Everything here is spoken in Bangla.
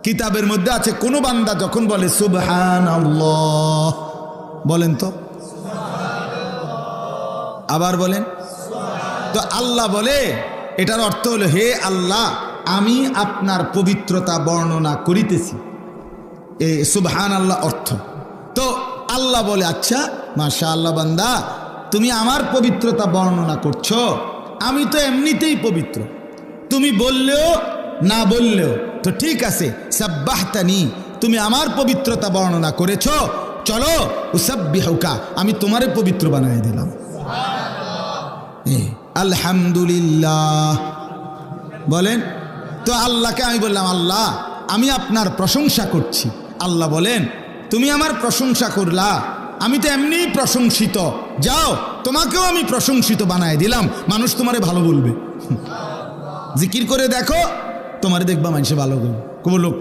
কিতাবের মধ্যে আছে কোন বান্দা যখন বলে সুবহানাল্লাহ, বলেন তো, আবার বলেন তো, আল্লাহ বলে এটার অর্থ হলো হে আল্লাহ আমি আপনার পবিত্রতা বর্ণনা করিতেছি, এই সুবহানাল্লাহ অর্থ। তো আল্লাহ বলে আচ্ছা মাশাআল্লাহ বান্দা তুমি আমার পবিত্রতা বর্ণনা করছো, আমি তো এমনিতেই পবিত্র, তুমি বললেও না বললেও তো ঠিক আছে, সাব্বাহতানি তুমি আমার পবিত্রতা বর্ণনা করেছো, চলো উসাব্বিহুকা আমি তোমারে পবিত্র বানিয়ে দিলাম। আলহামদুলিল্লাহ বলেন তো, আল্লাহকে আমি বললাম আল্লাহ আমি আপনার প্রশংসা করছি। আল্লাহ বলেন তুমি আমার প্রশংসা করলা, আমি তো এমনিই প্রশংসিত, যাও তোমাকেও আমি প্রশংসিত বানায় দিলাম, মানুষ তোমারে ভালো বলবে। জিকির করে দেখো তোমারে দেখবা মানুষে ভালো বলবে, লোকটা